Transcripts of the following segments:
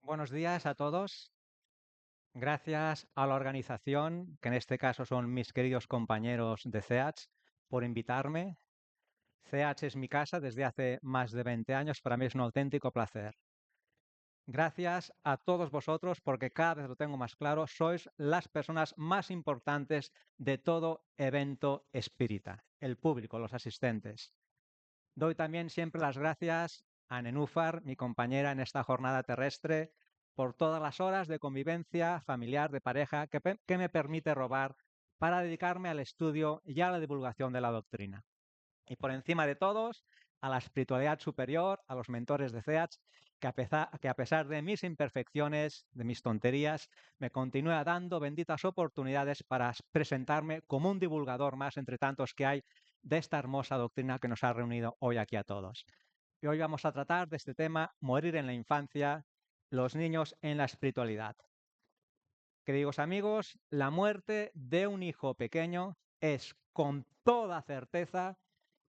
Buenos días a todos. Gracias a la organización, que en este caso son mis queridos compañeros de CEACH, por invitarme. CEACH es mi casa desde hace más de 20 años. Para mí es un auténtico placer. Gracias a todos vosotros porque cada vez lo tengo más claro, sois las personas más importantes de todo evento espírita, el público, los asistentes. Doy también siempre las gracias a Nenúfar, mi compañera en esta jornada terrestre, por todas las horas de convivencia familiar, de pareja, que me permite robar para dedicarme al estudio y a la divulgación de la doctrina. Y por encima de todos, a la espiritualidad superior, a los mentores de CEACH, que a pesar de mis imperfecciones, de mis tonterías, me continúa dando benditas oportunidades para presentarme como un divulgador más entre tantos que hay de esta hermosa doctrina que nos ha reunido hoy aquí a todos. Y hoy vamos a tratar de este tema, morir en la infancia, los niños en la espiritualidad. Queridos amigos, la muerte de un hijo pequeño es con toda certeza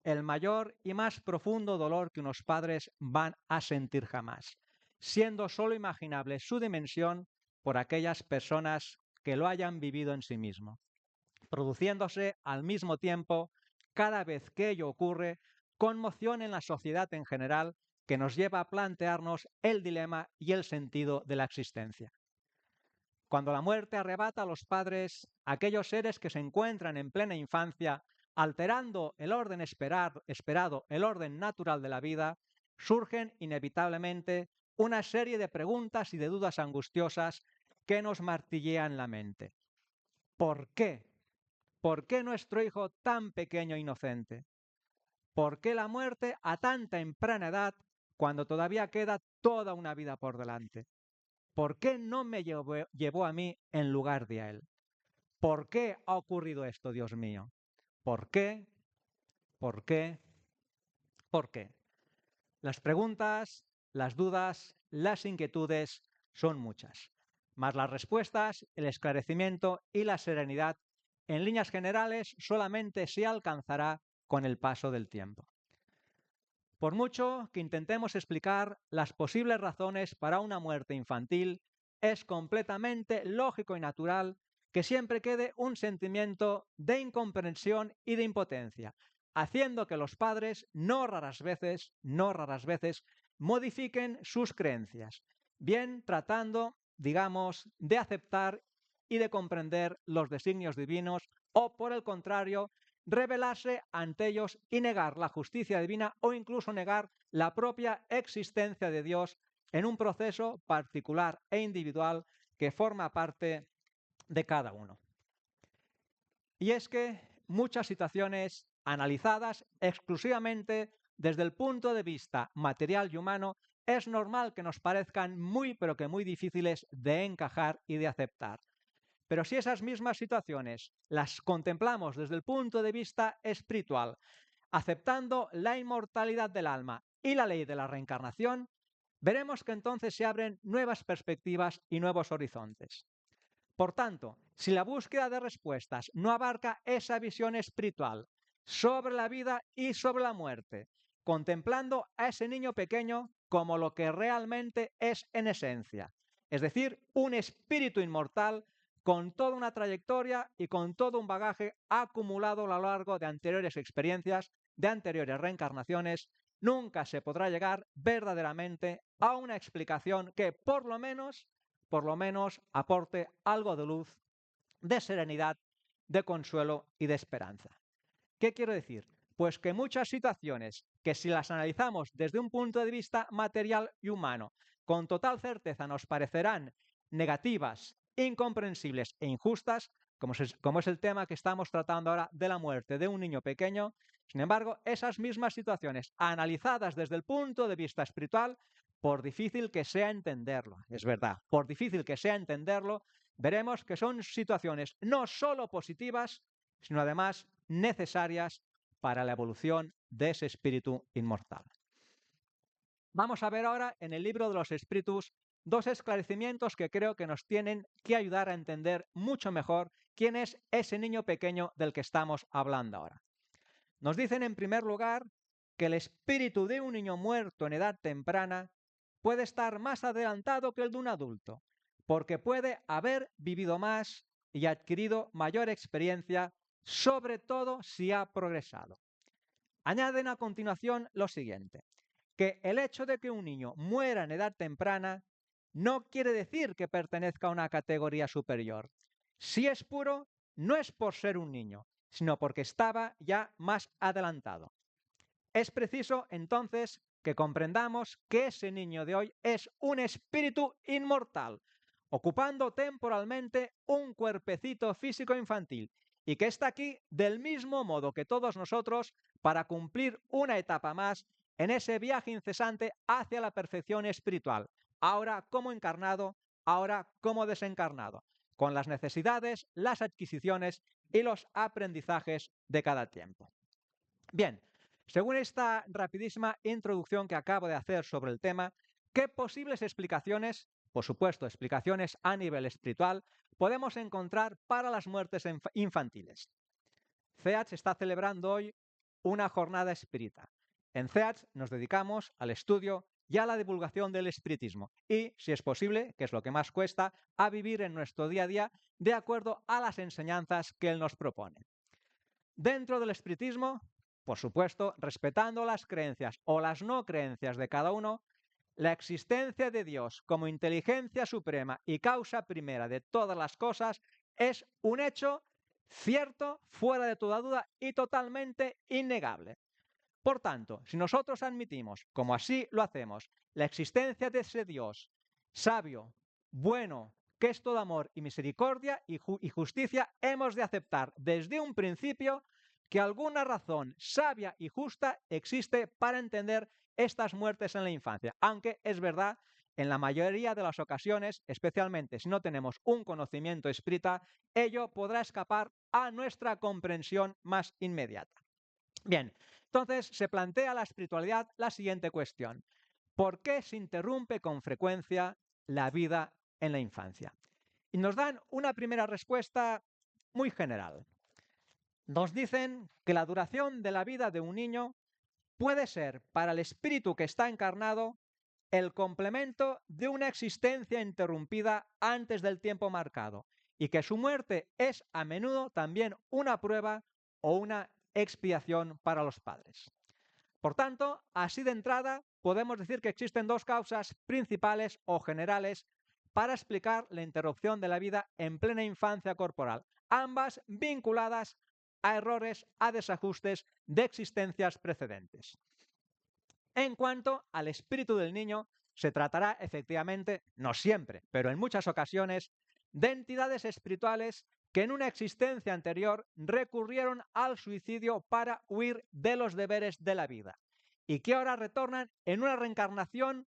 el mayor y más profundo dolor que unos padres van a sentir jamás, siendo solo imaginable su dimensión por aquellas personas que lo hayan vivido en sí mismo, produciéndose al mismo tiempo, cada vez que ello ocurre, conmoción en la sociedad en general que nos lleva a plantearnos el dilema y el sentido de la existencia. Cuando la muerte arrebata a los padres, aquellos seres que se encuentran en plena infancia, alterando el orden esperado, el orden natural de la vida, surgen inevitablemente una serie de preguntas y de dudas angustiosas que nos martillean la mente. ¿Por qué? ¿Por qué nuestro hijo tan pequeño e inocente? ¿Por qué la muerte a tan temprana edad cuando todavía queda toda una vida por delante? ¿Por qué no me llevó a mí en lugar de a él? ¿Por qué ha ocurrido esto, Dios mío? ¿Por qué? ¿Por qué? ¿Por qué? Las preguntas, las dudas, las inquietudes son muchas, mas las respuestas, el esclarecimiento y la serenidad, en líneas generales, solamente se alcanzará con el paso del tiempo. Por mucho que intentemos explicar las posibles razones para una muerte infantil, es completamente lógico y natural que siempre quede un sentimiento de incomprensión y de impotencia, haciendo que los padres no raras veces, modifiquen sus creencias, bien tratando, digamos, de aceptar y de comprender los designios divinos o, por el contrario, rebelarse ante ellos y negar la justicia divina o incluso negar la propia existencia de Dios en un proceso particular e individual que forma parte de cada uno. Y es que muchas situaciones analizadas exclusivamente desde el punto de vista material y humano es normal que nos parezcan muy pero que muy difíciles de encajar y de aceptar. Pero si esas mismas situaciones las contemplamos desde el punto de vista espiritual, aceptando la inmortalidad del alma y la ley de la reencarnación, veremos que entonces se abren nuevas perspectivas y nuevos horizontes. Por tanto, si la búsqueda de respuestas no abarca esa visión espiritual sobre la vida y sobre la muerte, contemplando a ese niño pequeño como lo que realmente es en esencia, es decir, un espíritu inmortal con toda una trayectoria y con todo un bagaje acumulado a lo largo de anteriores experiencias, de anteriores reencarnaciones, nunca se podrá llegar verdaderamente a una explicación que por lo menos aporte algo de luz, de serenidad, de consuelo y de esperanza. ¿Qué quiero decir? Pues que muchas situaciones que si las analizamos desde un punto de vista material y humano, con total certeza nos parecerán negativas, incomprensibles e injustas, como es el tema que estamos tratando ahora de la muerte de un niño pequeño, sin embargo, esas mismas situaciones analizadas desde el punto de vista espiritual, por difícil que sea entenderlo, es verdad, por difícil que sea entenderlo, veremos que son situaciones no solo positivas, sino además necesarias para la evolución de ese espíritu inmortal. Vamos a ver ahora en el libro de los espíritus dos esclarecimientos que creo que nos tienen que ayudar a entender mucho mejor quién es ese niño pequeño del que estamos hablando ahora. Nos dicen en primer lugar que el espíritu de un niño muerto en edad temprana puede estar más adelantado que el de un adulto, porque puede haber vivido más y adquirido mayor experiencia, sobre todo si ha progresado. Añaden a continuación lo siguiente, que el hecho de que un niño muera en edad temprana no quiere decir que pertenezca a una categoría superior. Si es puro, no es por ser un niño, sino porque estaba ya más adelantado. Es preciso, entonces, que comprendamos que ese niño de hoy es un espíritu inmortal, ocupando temporalmente un cuerpecito físico infantil, y que está aquí del mismo modo que todos nosotros para cumplir una etapa más en ese viaje incesante hacia la perfección espiritual, ahora como encarnado, ahora como desencarnado, con las necesidades, las adquisiciones y los aprendizajes de cada tiempo. Bien, según esta rapidísima introducción que acabo de hacer sobre el tema, ¿qué posibles explicaciones, por supuesto, explicaciones a nivel espiritual, podemos encontrar para las muertes infantiles? CEATS está celebrando hoy una jornada espírita. En CEATS nos dedicamos al estudio y a la divulgación del espiritismo y, si es posible, que es lo que más cuesta, a vivir en nuestro día a día de acuerdo a las enseñanzas que él nos propone. Dentro del espiritismo, por supuesto, respetando las creencias o las no creencias de cada uno, la existencia de Dios como inteligencia suprema y causa primera de todas las cosas es un hecho cierto, fuera de toda duda y totalmente innegable. Por tanto, si nosotros admitimos, como así lo hacemos, la existencia de ese Dios sabio, bueno, que es todo amor y misericordia y justicia, hemos de aceptar desde un principio que alguna razón sabia y justa existe para entender estas muertes en la infancia, aunque es verdad, en la mayoría de las ocasiones, especialmente si no tenemos un conocimiento espírita, ello podrá escapar a nuestra comprensión más inmediata. Bien, entonces se plantea la espiritualidad la siguiente cuestión. ¿Por qué se interrumpe con frecuencia la vida en la infancia? Y nos dan una primera respuesta muy general. Nos dicen que la duración de la vida de un niño puede ser para el espíritu que está encarnado el complemento de una existencia interrumpida antes del tiempo marcado y que su muerte es a menudo también una prueba o una expiación para los padres. Por tanto, así de entrada, podemos decir que existen dos causas principales o generales para explicar la interrupción de la vida en plena infancia corporal, ambas vinculadas a errores, a desajustes de existencias precedentes. En cuanto al espíritu del niño, se tratará efectivamente, no siempre, pero en muchas ocasiones, de entidades espirituales que en una existencia anterior recurrieron al suicidio para huir de los deberes de la vida y que ahora retornan en una reencarnación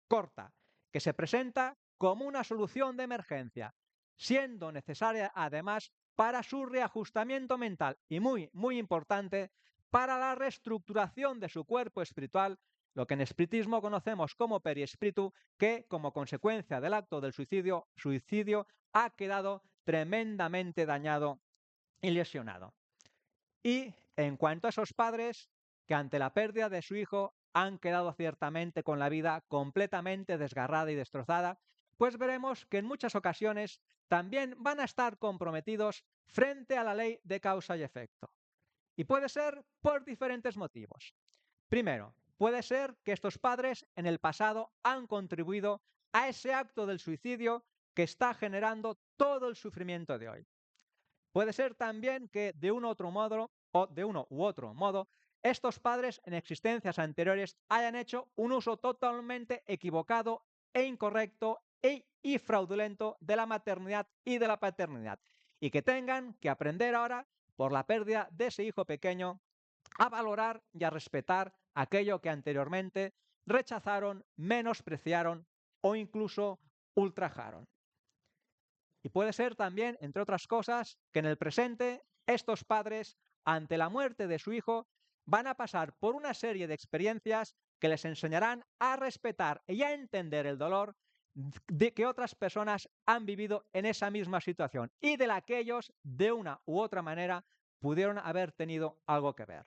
corta, que se presenta como una solución de emergencia, siendo necesaria además para su reajustamiento mental y muy importante, para la reestructuración de su cuerpo espiritual, lo que en espiritismo conocemos como periespíritu, que como consecuencia del acto del suicidio ha quedado tremendamente dañado y lesionado. Y en cuanto a esos padres que ante la pérdida de su hijo han quedado ciertamente con la vida completamente desgarrada y destrozada, pues veremos que en muchas ocasiones también van a estar comprometidos frente a la ley de causa y efecto. Y puede ser por diferentes motivos. Primero, puede ser que estos padres en el pasado han contribuido a ese acto del suicidio que está generando todo el sufrimiento de hoy. Puede ser también que de uno u otro modo, estos padres en existencias anteriores hayan hecho un uso totalmente equivocado e incorrecto y fraudulento de la maternidad y de la paternidad, y que tengan que aprender ahora, por la pérdida de ese hijo pequeño, a valorar y a respetar aquello que anteriormente rechazaron, menospreciaron o incluso ultrajaron. Y puede ser también, entre otras cosas, que en el presente estos padres, ante la muerte de su hijo, van a pasar por una serie de experiencias que les enseñarán a respetar y a entender el dolor de que otras personas han vivido en esa misma situación y de la que ellos, de una u otra manera, pudieron haber tenido algo que ver.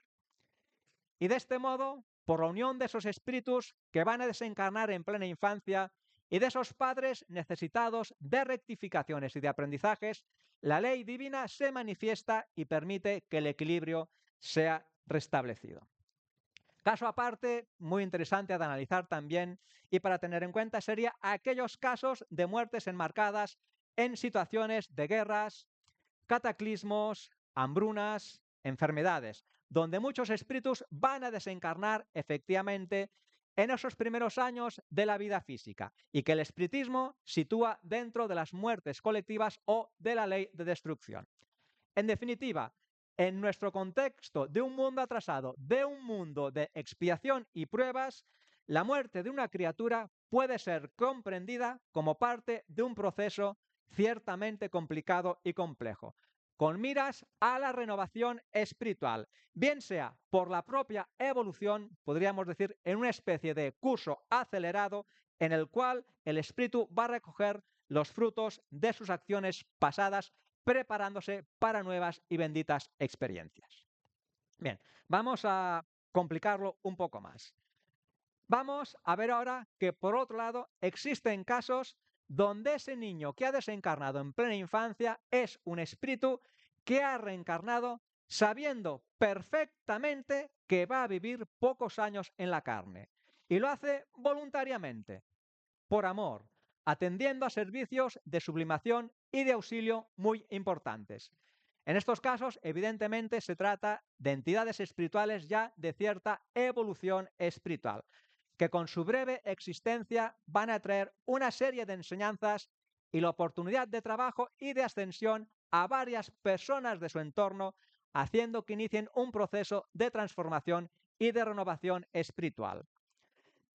Y de este modo, por la unión de esos espíritus que van a desencarnar en plena infancia y de esos padres necesitados de rectificaciones y de aprendizajes, la ley divina se manifiesta y permite que el equilibrio sea restablecido. Caso aparte, muy interesante de analizar también y para tener en cuenta sería aquellos casos de muertes enmarcadas en situaciones de guerras, cataclismos, hambrunas, enfermedades, donde muchos espíritus van a desencarnar efectivamente en esos primeros años de la vida física y que el espiritismo sitúa dentro de las muertes colectivas o de la ley de destrucción. En definitiva, en nuestro contexto de un mundo atrasado, de un mundo de expiación y pruebas, la muerte de una criatura puede ser comprendida como parte de un proceso ciertamente complicado y complejo, con miras a la renovación espiritual, bien sea por la propia evolución, podríamos decir, en una especie de curso acelerado en el cual el espíritu va a recoger los frutos de sus acciones pasadas, preparándose para nuevas y benditas experiencias. Bien, vamos a complicarlo un poco más. Vamos a ver ahora que, por otro lado, existen casos donde ese niño que ha desencarnado en plena infancia es un espíritu que ha reencarnado sabiendo perfectamente que va a vivir pocos años en la carne. Y lo hace voluntariamente, por amor, atendiendo a servicios de sublimación y de auxilio muy importantes. En estos casos, evidentemente, se trata de entidades espirituales ya de cierta evolución espiritual, que con su breve existencia van a traer una serie de enseñanzas y la oportunidad de trabajo y de ascensión a varias personas de su entorno, haciendo que inicien un proceso de transformación y de renovación espiritual.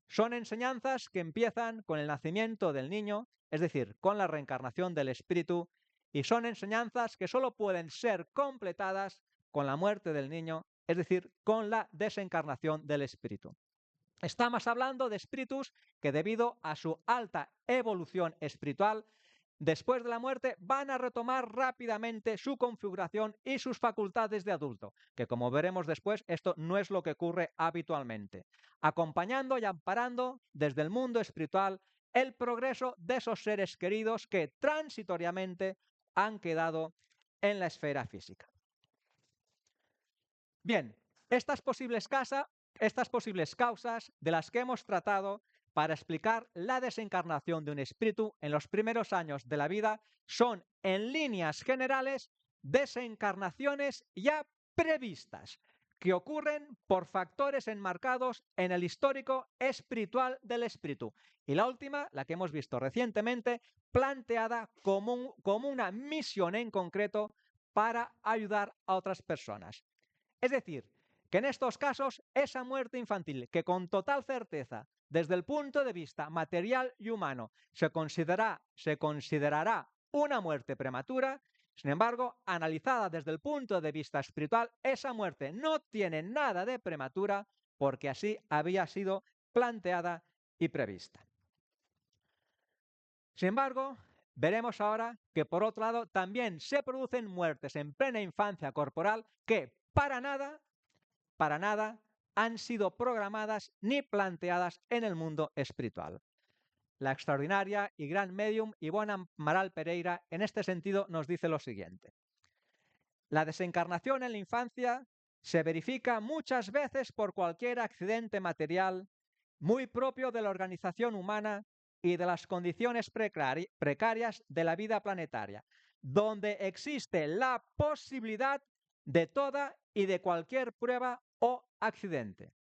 Son enseñanzas que empiezan con el nacimiento del niño, es decir, con la reencarnación del espíritu, y son enseñanzas que solo pueden ser completadas con la muerte del niño, es decir, con la desencarnación del espíritu. Estamos hablando de espíritus que, debido a su alta evolución espiritual, después de la muerte van a retomar rápidamente su configuración y sus facultades de adulto, que como veremos después, esto no es lo que ocurre habitualmente, acompañando y amparando desde el mundo espiritual el progreso de esos seres queridos que transitoriamente han quedado en la esfera física. Bien, estas posibles causas de las que hemos tratado para explicar la desencarnación de un espíritu en los primeros años de la vida son, en líneas generales, desencarnaciones ya previstas, que ocurren por factores enmarcados en el histórico espiritual del espíritu. Y la última, la que hemos visto recientemente, planteada como una misión en concreto para ayudar a otras personas. Es decir, que en estos casos esa muerte infantil, que con total certeza, desde el punto de vista material y humano, se considerará una muerte prematura, sin embargo, analizada desde el punto de vista espiritual, esa muerte no tiene nada de prematura porque así había sido planteada y prevista. Sin embargo, veremos ahora que, por otro lado, también se producen muertes en plena infancia corporal que para nada han sido programadas ni planteadas en el mundo espiritual. La extraordinaria y gran médium Ivonne Amaral Pereira en este sentido nos dice lo siguiente: la desencarnación en la infancia se verifica muchas veces por cualquier accidente material muy propio de la organización humana y de las condiciones precarias de la vida planetaria, donde existe la posibilidad de toda y de cualquier prueba o accidente.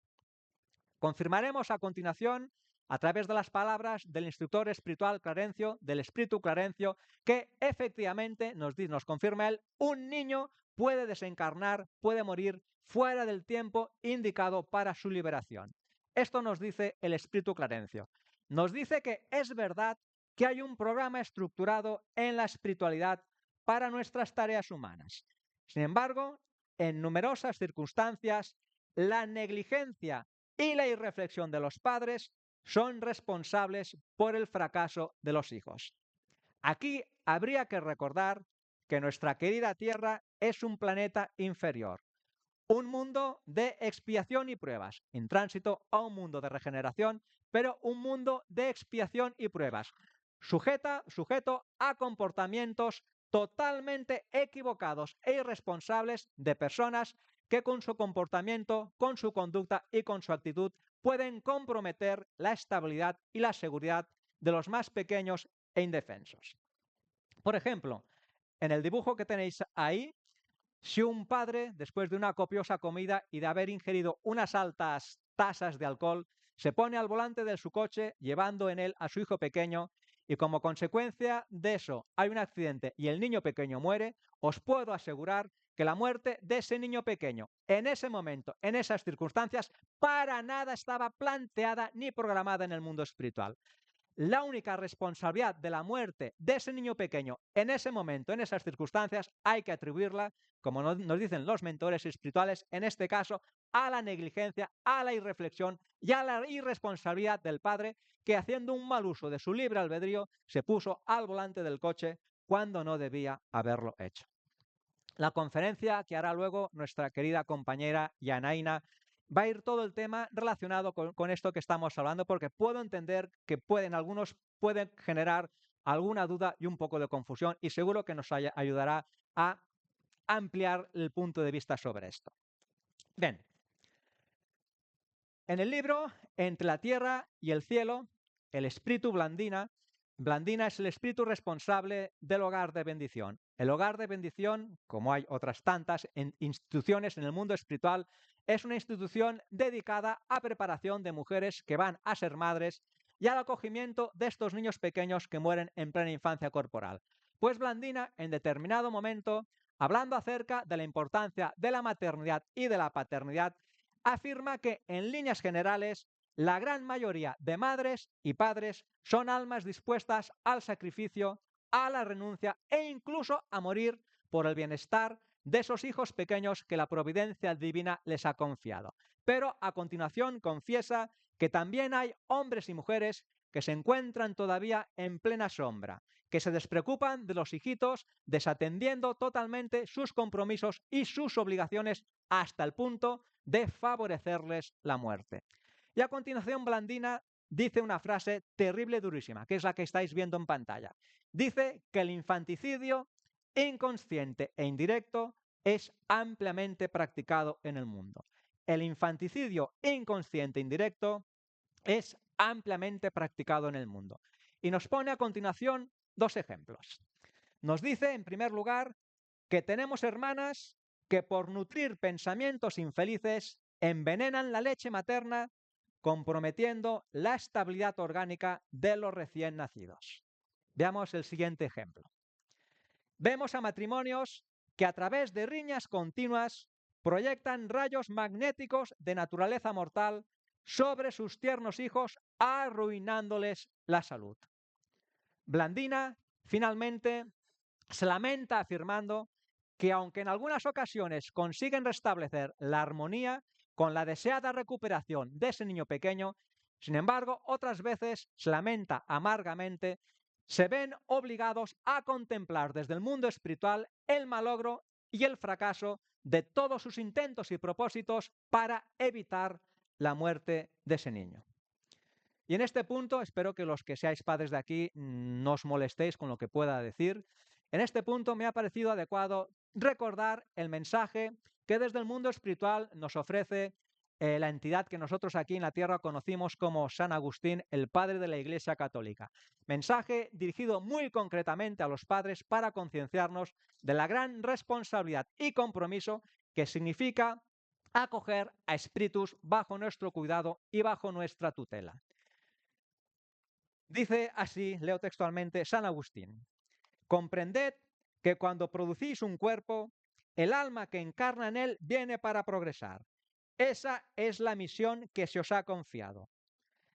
Confirmaremos a continuación, a través de las palabras del instructor espiritual Clarencio, del espíritu Clarencio, que efectivamente nos confirma él, un niño puede desencarnar, puede morir fuera del tiempo indicado para su liberación. Esto nos dice el espíritu Clarencio. Nos dice que es verdad que hay un programa estructurado en la espiritualidad para nuestras tareas humanas. Sin embargo, en numerosas circunstancias, la negligencia y la irreflexión de los padres son responsables por el fracaso de los hijos. Aquí habría que recordar que nuestra querida Tierra es un planeta inferior, Un mundo de expiación y pruebas, en tránsito a un mundo de regeneración, pero un mundo de expiación y pruebas, sujeto a comportamientos totalmente equivocados e irresponsables de personas que con su comportamiento, con su conducta y con su actitud pueden comprometer la estabilidad y la seguridad de los más pequeños e indefensos. Por ejemplo, en el dibujo que tenéis ahí, si un padre, después de una copiosa comida y de haber ingerido unas altas tasas de alcohol, se pone al volante de su coche llevando en él a su hijo pequeño y como consecuencia de eso hay un accidente y el niño pequeño muere, os puedo asegurar que la muerte de ese niño pequeño en ese momento, en esas circunstancias, para nada estaba planteada ni programada en el mundo espiritual. La única responsabilidad de la muerte de ese niño pequeño en ese momento, en esas circunstancias, hay que atribuirla, como nos dicen los mentores espirituales, en este caso, a la negligencia, a la irreflexión y a la irresponsabilidad del padre que, haciendo un mal uso de su libre albedrío, se puso al volante del coche cuando no debía haberlo hecho. La conferencia que hará luego nuestra querida compañera Yanaina va a ir todo el tema relacionado con esto que estamos hablando, porque puedo entender que algunos pueden generar alguna duda y un poco de confusión, y seguro que nos ayudará a ampliar el punto de vista sobre esto. Bien, en el libro Entre la tierra y el cielo, el espíritu Blandina es el espíritu responsable del hogar de bendición. El hogar de bendición, como hay otras tantas instituciones en el mundo espiritual, es una institución dedicada a preparación de mujeres que van a ser madres y al acogimiento de estos niños pequeños que mueren en plena infancia corporal. Pues Blandina, en determinado momento, hablando acerca de la importancia de la maternidad y de la paternidad, afirma que, en líneas generales, la gran mayoría de madres y padres son almas dispuestas al sacrificio, a la renuncia e incluso a morir por el bienestar de esos hijos pequeños que la providencia divina les ha confiado. Pero a continuación confiesa que también hay hombres y mujeres que se encuentran todavía en plena sombra, que se despreocupan de los hijitos, desatendiendo totalmente sus compromisos y sus obligaciones hasta el punto de favorecerles la muerte. Y a continuación Blandina dice una frase terrible, durísima, que es la que estáis viendo en pantalla. Dice que el infanticidio inconsciente e indirecto es ampliamente practicado en el mundo. El infanticidio inconsciente e indirecto es ampliamente practicado en el mundo. Y nos pone a continuación dos ejemplos. Nos dice, en primer lugar, que tenemos hermanas que por nutrir pensamientos infelices envenenan la leche materna, comprometiendo la estabilidad orgánica de los recién nacidos. Veamos el siguiente ejemplo. Vemos a matrimonios que a través de riñas continuas proyectan rayos magnéticos de naturaleza mortal sobre sus tiernos hijos, arruinándoles la salud. Blandina, finalmente, se lamenta afirmando que aunque en algunas ocasiones consiguen restablecer la armonía con la deseada recuperación de ese niño pequeño, sin embargo, otras veces se lamenta amargamente, se ven obligados a contemplar desde el mundo espiritual el malogro y el fracaso de todos sus intentos y propósitos para evitar la muerte de ese niño. Y en este punto, espero que los que seáis padres de aquí no os molestéis con lo que pueda decir. En este punto me ha parecido adecuado recordar el mensaje que desde el mundo espiritual nos ofrece la entidad que nosotros aquí en la tierra conocimos como San Agustín, el padre de la Iglesia Católica. Mensaje dirigido muy concretamente a los padres para concienciarnos de la gran responsabilidad y compromiso que significa acoger a espíritus bajo nuestro cuidado y bajo nuestra tutela. Dice así, leo textualmente, San Agustín: comprended que cuando producís un cuerpo, el alma que encarna en él viene para progresar. Esa es la misión que se os ha confiado.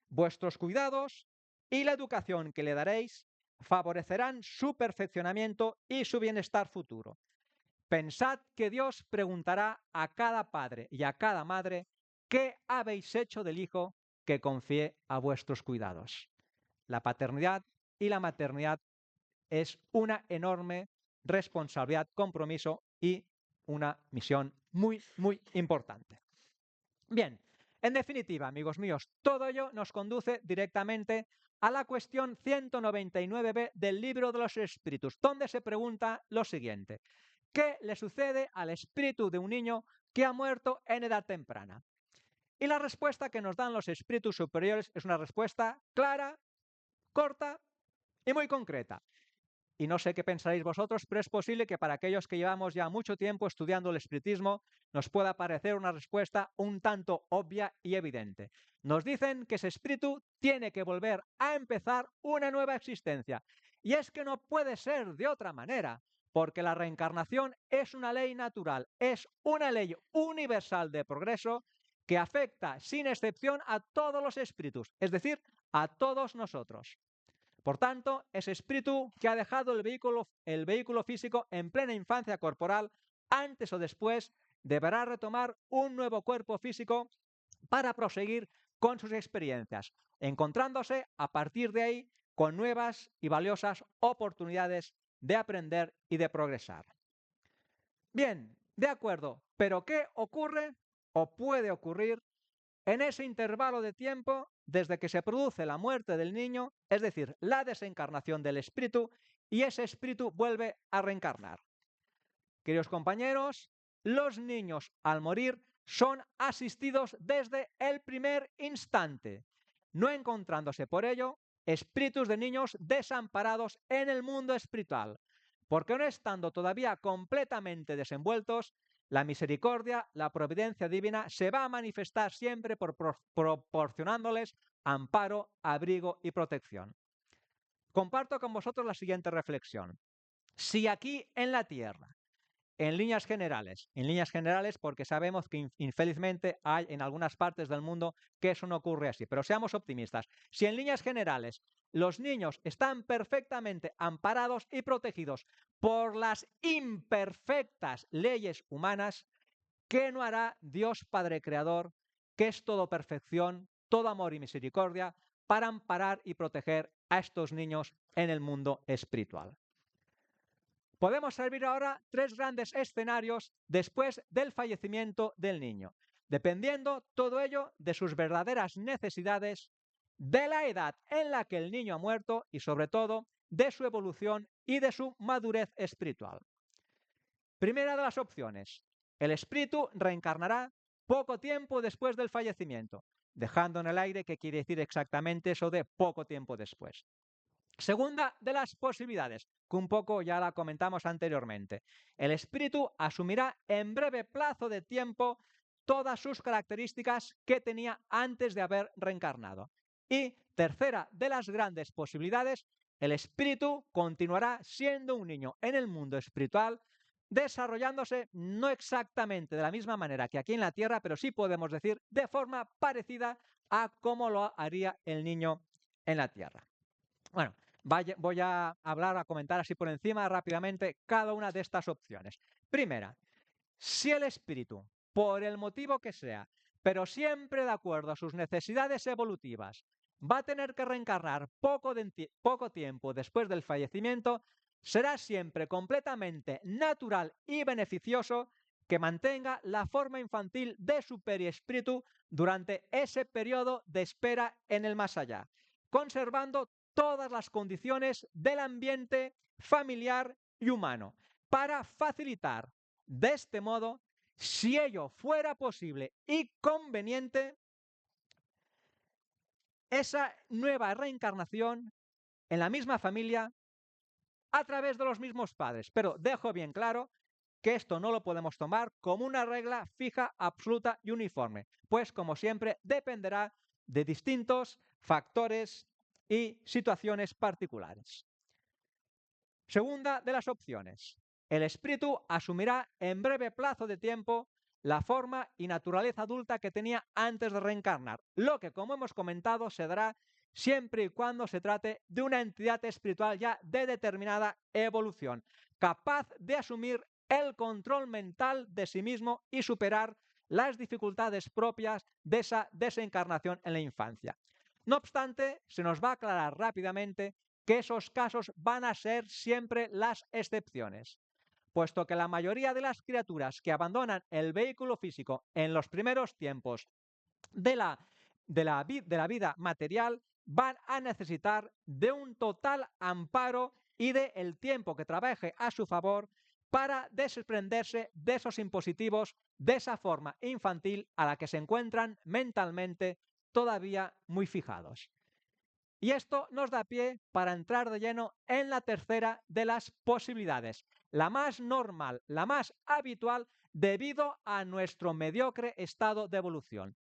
Vuestros cuidados y la educación que le daréis favorecerán su perfeccionamiento y su bienestar futuro. Pensad que Dios preguntará a cada padre y a cada madre qué habéis hecho del hijo que confié a vuestros cuidados. La paternidad y la maternidad es una enorme responsabilidad, compromiso y una misión muy, muy importante. Bien, en definitiva, amigos míos, todo ello nos conduce directamente a la cuestión 199b del Libro de los Espíritus, donde se pregunta lo siguiente: ¿qué le sucede al espíritu de un niño que ha muerto en edad temprana? Y la respuesta que nos dan los espíritus superiores es una respuesta clara, corta y muy concreta. Y no sé qué pensaréis vosotros, pero es posible que para aquellos que llevamos ya mucho tiempo estudiando el espiritismo nos pueda parecer una respuesta un tanto obvia y evidente. Nos dicen que ese espíritu tiene que volver a empezar una nueva existencia. Y es que no puede ser de otra manera, porque la reencarnación es una ley natural, es una ley universal de progreso que afecta sin excepción a todos los espíritus, es decir, a todos nosotros. Por tanto, ese espíritu que ha dejado el vehículo físico en plena infancia corporal, antes o después, deberá retomar un nuevo cuerpo físico para proseguir con sus experiencias, encontrándose a partir de ahí con nuevas y valiosas oportunidades de aprender y de progresar. Bien, de acuerdo, pero ¿qué ocurre o puede ocurrir en ese intervalo de tiempo desde que se produce la muerte del niño, es decir, la desencarnación del espíritu, y ese espíritu vuelve a reencarnar? Queridos compañeros, los niños al morir son asistidos desde el primer instante, no encontrándose por ello espíritus de niños desamparados en el mundo espiritual, porque no estando todavía completamente desenvueltos, la misericordia, la providencia divina se va a manifestar siempre proporcionándoles amparo, abrigo y protección. Comparto con vosotros la siguiente reflexión. Si aquí en la tierra, en líneas generales porque sabemos que infelizmente hay en algunas partes del mundo que eso no ocurre así, pero seamos optimistas. Si en líneas generales los niños están perfectamente amparados y protegidos por las imperfectas leyes humanas, ¿qué no hará Dios Padre Creador, que es todo perfección, todo amor y misericordia, para amparar y proteger a estos niños en el mundo espiritual? Podemos servir ahora tres grandes escenarios después del fallecimiento del niño, dependiendo todo ello de sus verdaderas necesidades, de la edad en la que el niño ha muerto y sobre todo de su evolución y de su madurez espiritual. Primera de las opciones: el espíritu reencarnará poco tiempo después del fallecimiento, dejando en el aire qué quiere decir exactamente eso de poco tiempo después. Segunda de las posibilidades, que un poco ya la comentamos anteriormente: el espíritu asumirá en breve plazo de tiempo todas sus características que tenía antes de haber reencarnado. Y tercera de las grandes posibilidades: el espíritu continuará siendo un niño en el mundo espiritual, desarrollándose no exactamente de la misma manera que aquí en la Tierra, pero sí podemos decir de forma parecida a cómo lo haría el niño en la Tierra. Bueno, voy a comentar así por encima rápidamente cada una de estas opciones. Primera: si el espíritu, por el motivo que sea, pero siempre de acuerdo a sus necesidades evolutivas, va a tener que reencarnar poco tiempo después del fallecimiento, será siempre completamente natural y beneficioso que mantenga la forma infantil de su periespíritu durante ese periodo de espera en el más allá, conservando todas las condiciones del ambiente familiar y humano, para facilitar de este modo, si ello fuera posible y conveniente, esa nueva reencarnación en la misma familia a través de los mismos padres. Pero dejo bien claro que esto no lo podemos tomar como una regla fija, absoluta y uniforme, pues como siempre dependerá de distintos factores y situaciones particulares. Segunda de las opciones: el espíritu asumirá en breve plazo de tiempo la forma y naturaleza adulta que tenía antes de reencarnar, lo que, como hemos comentado, se dará siempre y cuando se trate de una entidad espiritual ya de determinada evolución, capaz de asumir el control mental de sí mismo y superar las dificultades propias de esa desencarnación en la infancia. No obstante, se nos va a aclarar rápidamente que esos casos van a ser siempre las excepciones. puesto que la mayoría de las criaturas que abandonan el vehículo físico en los primeros tiempos de la vida material van a necesitar de un total amparo y del tiempo que trabaje a su favor para desprenderse de esos impositivos de esa forma infantil a la que se encuentran mentalmente todavía muy fijados. Y esto nos da pie para entrar de lleno en la tercera de las posibilidades, la más normal, la más habitual debido a nuestro mediocre estado de evolución.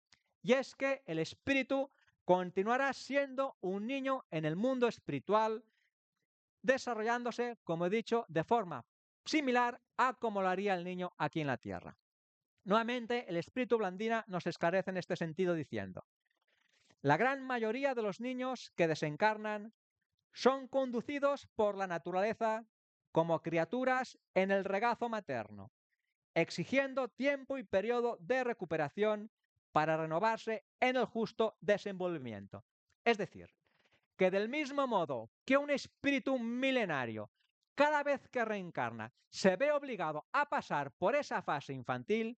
Y es que el espíritu continuará siendo un niño en el mundo espiritual, desarrollándose, como he dicho, de forma similar a como lo haría el niño aquí en la tierra. Nuevamente, el espíritu Blandina nos esclarece en este sentido diciendo: la gran mayoría de los niños que desencarnan son conducidos por la naturaleza como criaturas en el regazo materno, exigiendo tiempo y periodo de recuperación para renovarse en el justo desenvolvimiento. Es decir, que del mismo modo que un espíritu milenario, cada vez que reencarna, se ve obligado a pasar por esa fase infantil,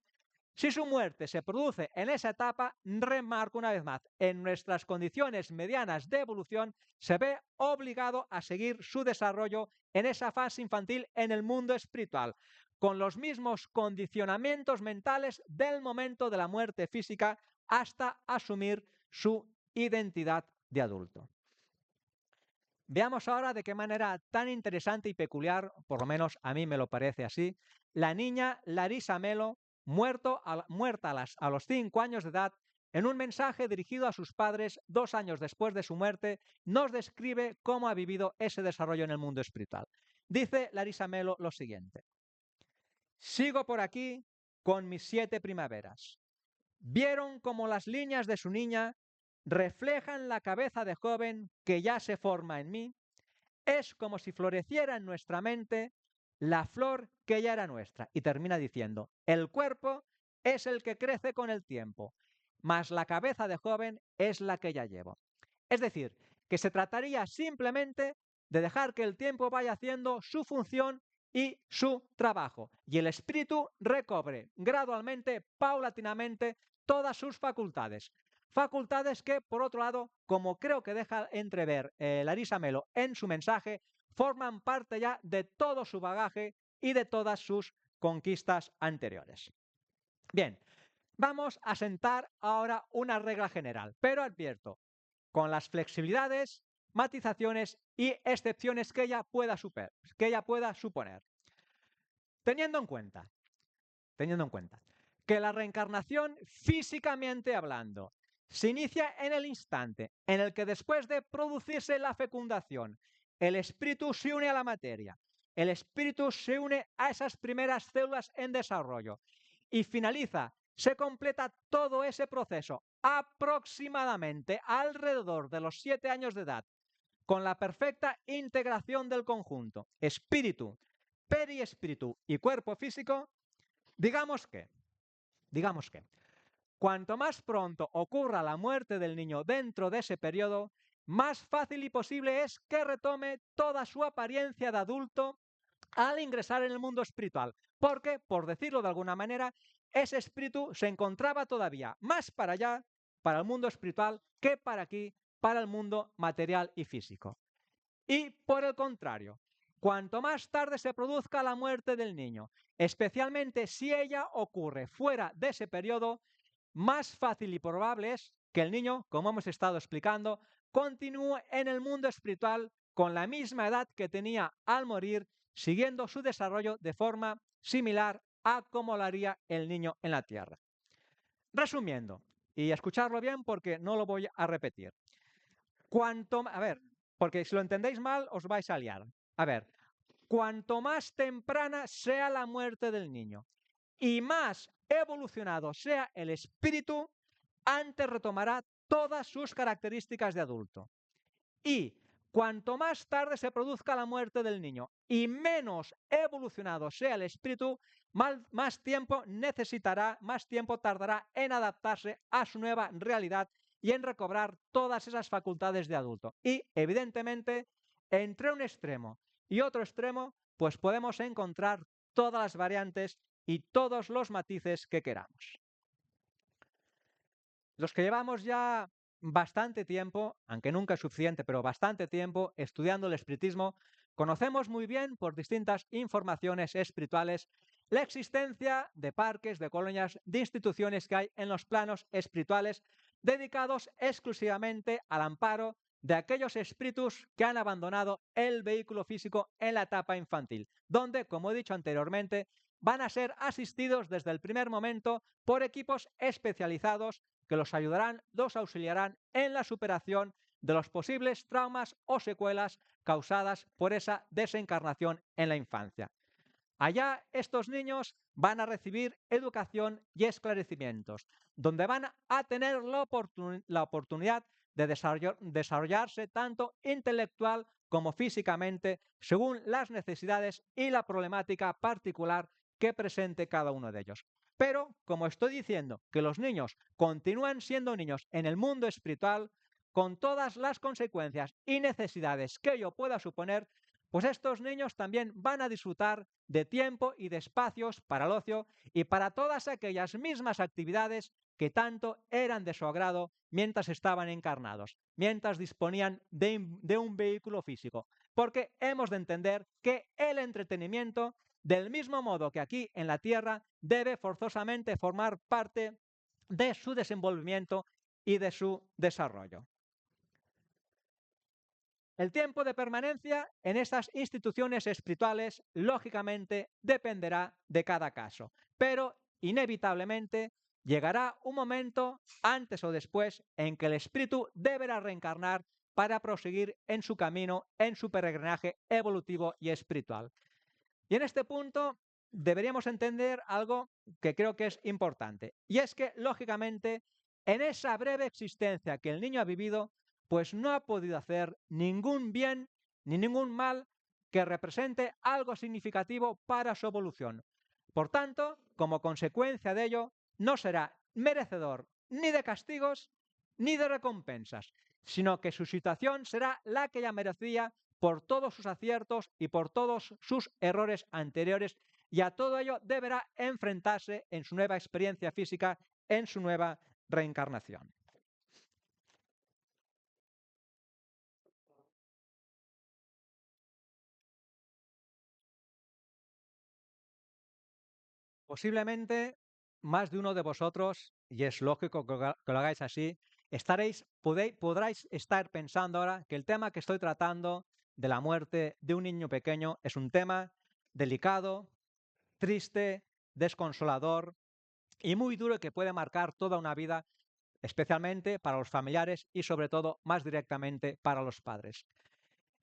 si su muerte se produce en esa etapa, remarco una vez más, en nuestras condiciones medianas de evolución, se ve obligado a seguir su desarrollo en esa fase infantil en el mundo espiritual, con los mismos condicionamientos mentales del momento de la muerte física hasta asumir su identidad de adulto. Veamos ahora de qué manera tan interesante y peculiar, por lo menos a mí me lo parece así, la niña Larisa Melo, muerta a los 5 años de edad, en un mensaje dirigido a sus padres 2 años después de su muerte, nos describe cómo ha vivido ese desarrollo en el mundo espiritual. Dice Larisa Melo lo siguiente: sigo por aquí con mis 7 primaveras. Vieron como las líneas de su niña reflejan la cabeza de joven que ya se forma en mí. Es como si floreciera en nuestra mente la flor que ya era nuestra. Y termina diciendo: el cuerpo es el que crece con el tiempo, mas la cabeza de joven es la que ya llevo. Es decir, que se trataría simplemente de dejar que el tiempo vaya haciendo su función y su trabajo, y el espíritu recobre gradualmente, paulatinamente, todas sus facultades. Facultades que, por otro lado, como creo que deja entrever Larisa Melo en su mensaje, forman parte ya de todo su bagaje y de todas sus conquistas anteriores. Bien, vamos a sentar ahora una regla general, pero advierto, con las flexibilidades, matizaciones y excepciones que ella pueda suponer. Teniendo en cuenta que la reencarnación, físicamente hablando, se inicia en el instante en el que, después de producirse la fecundación, el espíritu se une a la materia, el espíritu se une a esas primeras células en desarrollo y finaliza, se completa todo ese proceso aproximadamente alrededor de los 7 años de edad, con la perfecta integración del conjunto espíritu, periespíritu y cuerpo físico. Digamos que cuanto más pronto ocurra la muerte del niño dentro de ese periodo, más fácil y posible es que retome toda su apariencia de adulto al ingresar en el mundo espiritual, porque, por decirlo de alguna manera, ese espíritu se encontraba todavía más para allá, para el mundo espiritual, que para aquí, para el mundo material y físico. Y por el contrario, cuanto más tarde se produzca la muerte del niño, especialmente si ella ocurre fuera de ese periodo, más fácil y probable es que el niño, como hemos estado explicando, continúe en el mundo espiritual con la misma edad que tenía al morir, siguiendo su desarrollo de forma similar a como lo haría el niño en la tierra. Resumiendo, y escucharlo bien porque no lo voy a repetir. Porque si lo entendéis mal os vais a liar. A ver, cuanto más temprana sea la muerte del niño y más evolucionado sea el espíritu, antes retomará todas sus características de adulto. Y cuanto más tarde se produzca la muerte del niño y menos evolucionado sea el espíritu, más tiempo necesitará, más tiempo tardará en adaptarse a su nueva realidad y en recobrar todas esas facultades de adulto. Y, evidentemente, entre un extremo y otro extremo, pues podemos encontrar todas las variantes y todos los matices que queramos. Los que llevamos ya bastante tiempo, aunque nunca es suficiente, pero bastante tiempo estudiando el espiritismo, conocemos muy bien por distintas informaciones espirituales la existencia de parques, de colonias, de instituciones que hay en los planos espirituales dedicados exclusivamente al amparo de aquellos espíritus que han abandonado el vehículo físico en la etapa infantil, donde, como he dicho anteriormente, van a ser asistidos desde el primer momento por equipos especializados que los ayudarán, los auxiliarán en la superación de los posibles traumas o secuelas causadas por esa desencarnación en la infancia. Allá estos niños van a recibir educación y esclarecimientos, donde van a tener la oportunidad de desarrollarse tanto intelectual como físicamente, según las necesidades y la problemática particular que presente cada uno de ellos. Pero, como estoy diciendo, que los niños continúan siendo niños en el mundo espiritual, con todas las consecuencias y necesidades que ello pueda suponer, pues estos niños también van a disfrutar de tiempo y de espacios para el ocio y para todas aquellas mismas actividades que tanto eran de su agrado mientras estaban encarnados, mientras disponían de un vehículo físico. Porque hemos de entender que el entretenimiento, del mismo modo que aquí en la Tierra, debe forzosamente formar parte de su desenvolvimiento y de su desarrollo. El tiempo de permanencia en estas instituciones espirituales, lógicamente, dependerá de cada caso, pero inevitablemente llegará un momento, antes o después, en que el espíritu deberá reencarnar para proseguir en su camino, en su peregrinaje evolutivo y espiritual. Y en este punto deberíamos entender algo que creo que es importante, y es que, lógicamente, en esa breve existencia que el niño ha vivido, pues no ha podido hacer ningún bien ni ningún mal que represente algo significativo para su evolución. Por tanto, como consecuencia de ello, no será merecedor ni de castigos ni de recompensas, sino que su situación será la que ya merecía por todos sus aciertos y por todos sus errores anteriores, y a todo ello deberá enfrentarse en su nueva experiencia física, en su nueva reencarnación. Posiblemente más de uno de vosotros, y es lógico que lo hagáis así, podráis estar pensando ahora que el tema que estoy tratando de la muerte de un niño pequeño es un tema delicado, triste, desconsolador y muy duro, que puede marcar toda una vida, especialmente para los familiares y sobre todo más directamente para los padres.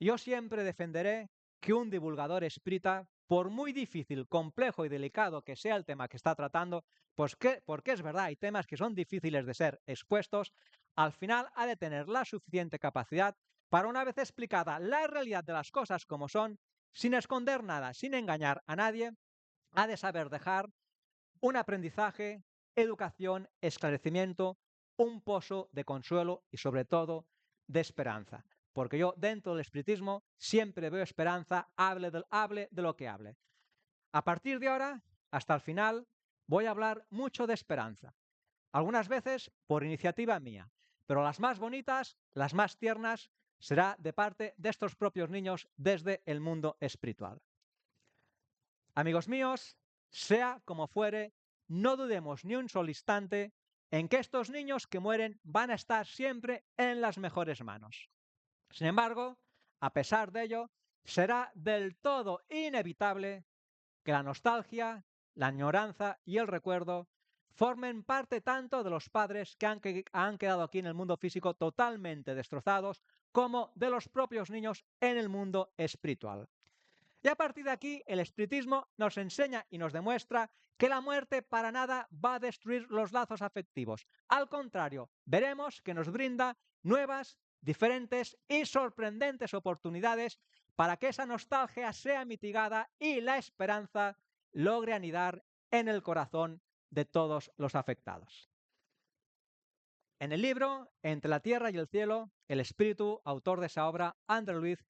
Yo siempre defenderé que un divulgador espírita, por muy difícil, complejo y delicado que sea el tema que está tratando, pues porque es verdad, hay temas que son difíciles de ser expuestos, al final ha de tener la suficiente capacidad para, una vez explicada la realidad de las cosas como son, sin esconder nada, sin engañar a nadie, ha de saber dejar un aprendizaje, educación, esclarecimiento, un pozo de consuelo y sobre todo de esperanza. Porque yo dentro del espiritismo siempre veo esperanza, hable de lo que hable. A partir de ahora, hasta el final, voy a hablar mucho de esperanza. Algunas veces por iniciativa mía, pero las más bonitas, las más tiernas, será de parte de estos propios niños desde el mundo espiritual. Amigos míos, sea como fuere, no dudemos ni un solo instante en que estos niños que mueren van a estar siempre en las mejores manos. Sin embargo, a pesar de ello, será del todo inevitable que la nostalgia, la añoranza y el recuerdo formen parte tanto de los padres que han quedado aquí en el mundo físico totalmente destrozados, como de los propios niños en el mundo espiritual. Y a partir de aquí, el espiritismo nos enseña y nos demuestra que la muerte para nada va a destruir los lazos afectivos. Al contrario, veremos que nos brinda nuevas, diferentes y sorprendentes oportunidades para que esa nostalgia sea mitigada y la esperanza logre anidar en el corazón de todos los afectados. En el libro Entre la tierra y el cielo, el espíritu, autor de esa obra, André Luiz,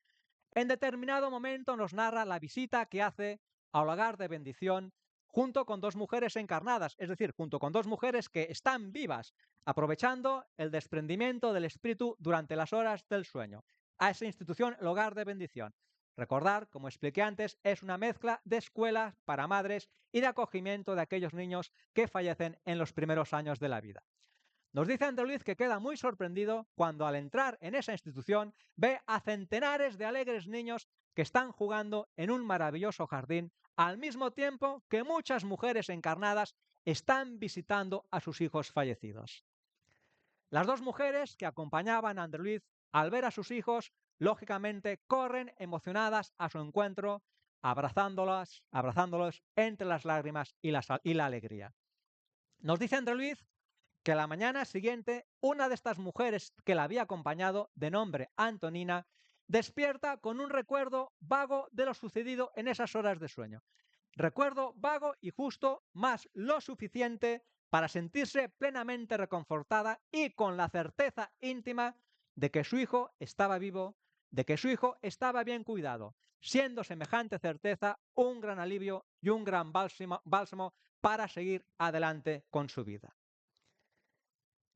en determinado momento nos narra la visita que hace al hogar de bendición junto con dos mujeres encarnadas, es decir, junto con dos mujeres que están vivas, aprovechando el desprendimiento del espíritu durante las horas del sueño. A esa institución, el hogar de bendición. Recordar, como expliqué antes, es una mezcla de escuelas para madres y de acogimiento de aquellos niños que fallecen en los primeros años de la vida. Nos dice André Luiz que queda muy sorprendido cuando al entrar en esa institución ve a centenares de alegres niños que están jugando en un maravilloso jardín al mismo tiempo que muchas mujeres encarnadas están visitando a sus hijos fallecidos. Las dos mujeres que acompañaban a André Luiz al ver a sus hijos, lógicamente corren emocionadas a su encuentro, abrazándolos entre las lágrimas y la alegría. Nos dice André Luiz que a la mañana siguiente una de estas mujeres que la había acompañado, de nombre Antonina, despierta con un recuerdo vago de lo sucedido en esas horas de sueño. Recuerdo vago y justo, más lo suficiente para sentirse plenamente reconfortada y con la certeza íntima de que su hijo estaba vivo, de que su hijo estaba bien cuidado, siendo semejante certeza un gran alivio y un gran bálsamo para seguir adelante con su vida.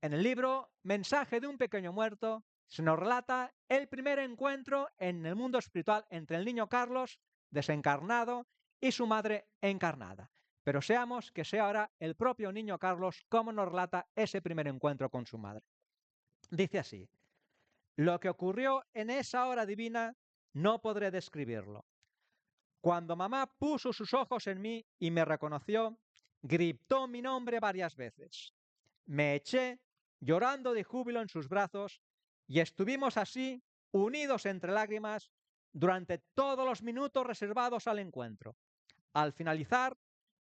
En el libro Mensaje de un pequeño muerto se nos relata el primer encuentro en el mundo espiritual entre el niño Carlos, desencarnado, y su madre encarnada. Pero seamos que sea ahora el propio niño Carlos como nos relata ese primer encuentro con su madre. Dice así: lo que ocurrió en esa hora divina no podré describirlo. Cuando mamá puso sus ojos en mí y me reconoció, gritó mi nombre varias veces. Me eché llorando de júbilo en sus brazos y estuvimos así, unidos entre lágrimas, durante todos los minutos reservados al encuentro. Al finalizar,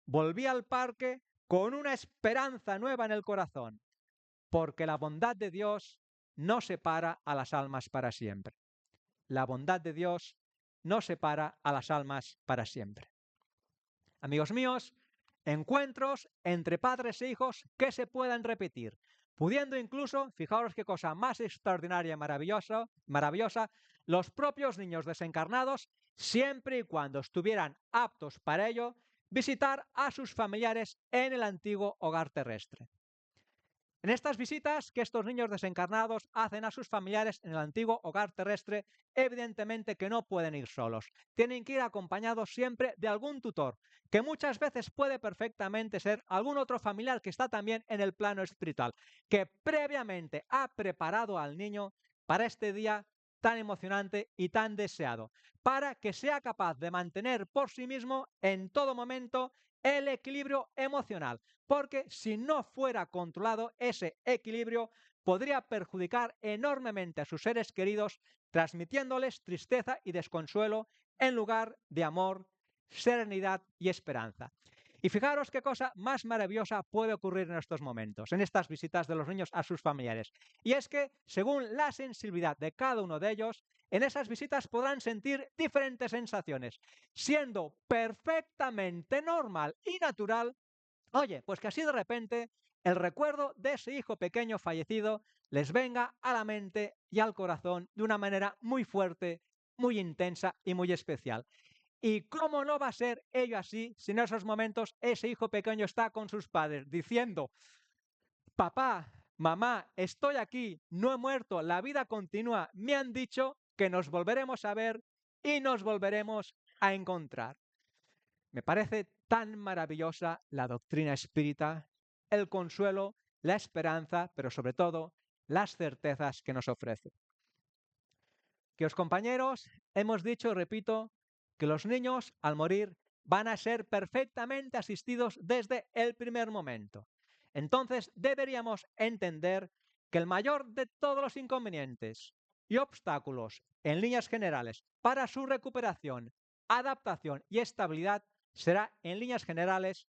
volví al parque con una esperanza nueva en el corazón, porque la bondad de Dios no separa a las almas para siempre. La bondad de Dios no separa a las almas para siempre. Amigos míos, encuentros entre padres e hijos que se puedan repetir, pudiendo incluso, fijaros qué cosa más extraordinaria y maravillosa, los propios niños desencarnados, siempre y cuando estuvieran aptos para ello, visitar a sus familiares en el antiguo hogar terrestre. En estas visitas que estos niños desencarnados hacen a sus familiares en el antiguo hogar terrestre, evidentemente que no pueden ir solos. Tienen que ir acompañados siempre de algún tutor, que muchas veces puede perfectamente ser algún otro familiar que está también en el plano espiritual, que previamente ha preparado al niño para este día tan emocionante y tan deseado, para que sea capaz de mantener por sí mismo en todo momento el equilibrio emocional, porque si no fuera controlado, ese equilibrio podría perjudicar enormemente a sus seres queridos, transmitiéndoles tristeza y desconsuelo en lugar de amor, serenidad y esperanza. Y fijaros qué cosa más maravillosa puede ocurrir en estos momentos, en estas visitas de los niños a sus familiares. Y es que, según la sensibilidad de cada uno de ellos, en esas visitas podrán sentir diferentes sensaciones, siendo perfectamente normal y natural, oye, pues que así de repente el recuerdo de ese hijo pequeño fallecido les venga a la mente y al corazón de una manera muy fuerte, muy intensa y muy especial. ¿Y cómo no va a ser ello así si en esos momentos ese hijo pequeño está con sus padres diciendo: papá, mamá, estoy aquí, no he muerto, la vida continúa, me han dicho que nos volveremos a ver y nos volveremos a encontrar? Me parece tan maravillosa la doctrina espírita, el consuelo, la esperanza, pero sobre todo las certezas que nos ofrece. Queridos compañeros, hemos dicho y repito que los niños al morir van a ser perfectamente asistidos desde el primer momento. Entonces deberíamos entender que el mayor de todos los inconvenientes y obstáculos en líneas generales para su recuperación, adaptación y estabilidad será en líneas generales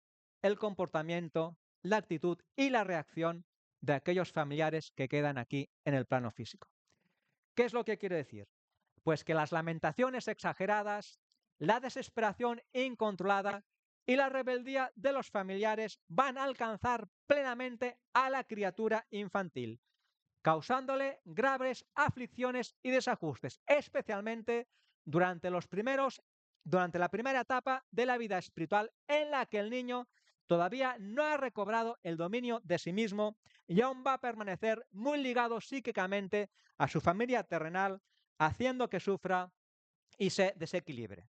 el comportamiento, la actitud y la reacción de aquellos familiares que quedan aquí en el plano físico. ¿Qué es lo que quiere decir? Pues que las lamentaciones exageradas, la desesperación incontrolada y la rebeldía de los familiares van a alcanzar plenamente a la criatura infantil, causándole graves aflicciones y desajustes, especialmente durante los primeros durante la primera etapa de la vida espiritual en la que el niño todavía no ha recobrado el dominio de sí mismo y aún va a permanecer muy ligado psíquicamente a su familia terrenal, haciendo que sufra y se desequilibre.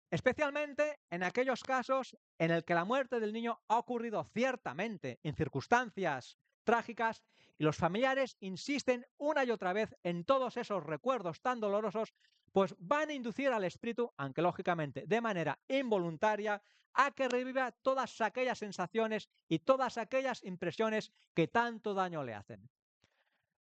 Especialmente en aquellos casos en el que la muerte del niño ha ocurrido ciertamente en circunstancias trágicas y los familiares insisten una y otra vez en todos esos recuerdos tan dolorosos, pues van a inducir al espíritu, aunque lógicamente de manera involuntaria, a que reviva todas aquellas sensaciones y todas aquellas impresiones que tanto daño le hacen.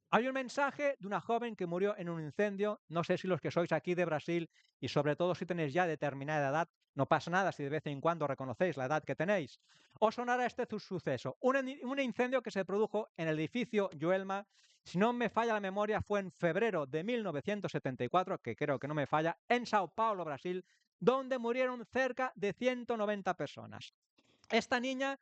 Hay un mensaje de una joven que murió en un incendio. No sé si los que sois aquí de Brasil y sobre todo si tenéis ya determinada edad, no pasa nada si de vez en cuando reconocéis la edad que tenéis, os sonará este suceso. Un incendio que se produjo en el edificio Joelma, si no me falla la memoria, fue en febrero de 1974, que creo que no me falla, en Sao Paulo, Brasil, donde murieron cerca de 190 personas. Esta niña,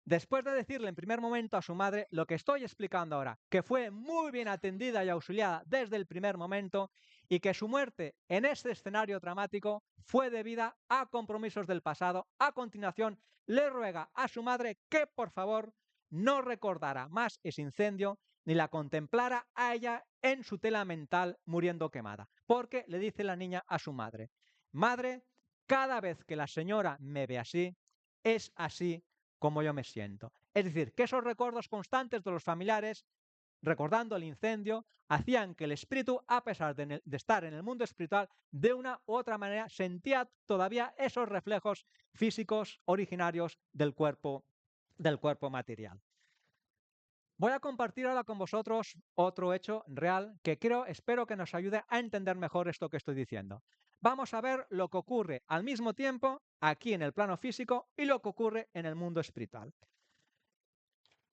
después de decirle en primer momento a su madre lo que estoy explicando ahora, que fue muy bien atendida y auxiliada desde el primer momento y que su muerte en este escenario dramático fue debida a compromisos del pasado, a continuación le ruega a su madre que por favor no recordara más ese incendio ni la contemplara a ella en su tela mental muriendo quemada, porque le dice la niña a su madre: madre, cada vez que la señora me ve así, es así como yo me siento. Es decir, que esos recuerdos constantes de los familiares, recordando el incendio, hacían que el espíritu, a pesar de estar en el mundo espiritual, de una u otra manera sentía todavía esos reflejos físicos originarios del cuerpo material. Voy a compartir ahora con vosotros otro hecho real que espero que nos ayude a entender mejor esto que estoy diciendo. Vamos a ver lo que ocurre al mismo tiempo aquí en el plano físico y lo que ocurre en el mundo espiritual.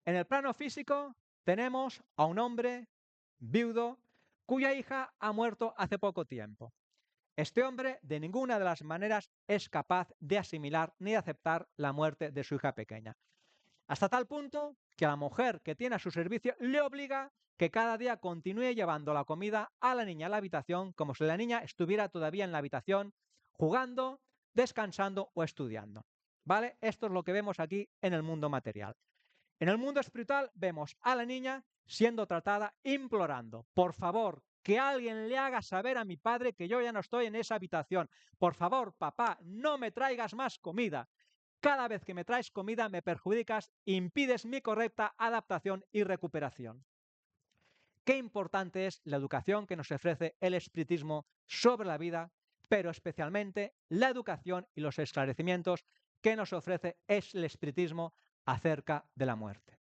En el plano físico tenemos a un hombre viudo cuya hija ha muerto hace poco tiempo. Este hombre de ninguna de las maneras es capaz de asimilar ni de aceptar la muerte de su hija pequeña. Hasta tal punto que a la mujer que tiene a su servicio le obliga que cada día continúe llevando la comida a la niña a la habitación como si la niña estuviera todavía en la habitación jugando, descansando o estudiando. ¿Vale? Esto es lo que vemos aquí en el mundo material. En el mundo espiritual vemos a la niña siendo tratada implorando: por favor, que alguien le haga saber a mi padre que yo ya no estoy en esa habitación. Por favor, papá, no me traigas más comida. Cada vez que me traes comida me perjudicas, impides mi correcta adaptación y recuperación. Qué importante es la educación que nos ofrece el espiritismo sobre la vida, pero especialmente la educación y los esclarecimientos que nos ofrece el espiritismo acerca de la muerte.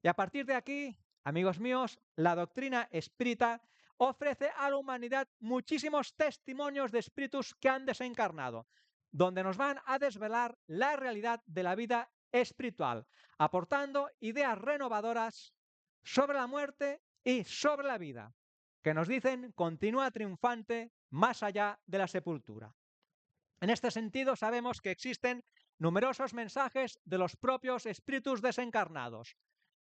Y a partir de aquí, amigos míos, la doctrina espírita ofrece a la humanidad muchísimos testimonios de espíritus que han desencarnado, donde nos van a desvelar la realidad de la vida espiritual, aportando ideas renovadoras sobre la muerte y sobre la vida, que nos dicen continúa triunfante más allá de la sepultura. En este sentido, sabemos que existen numerosos mensajes de los propios espíritus desencarnados,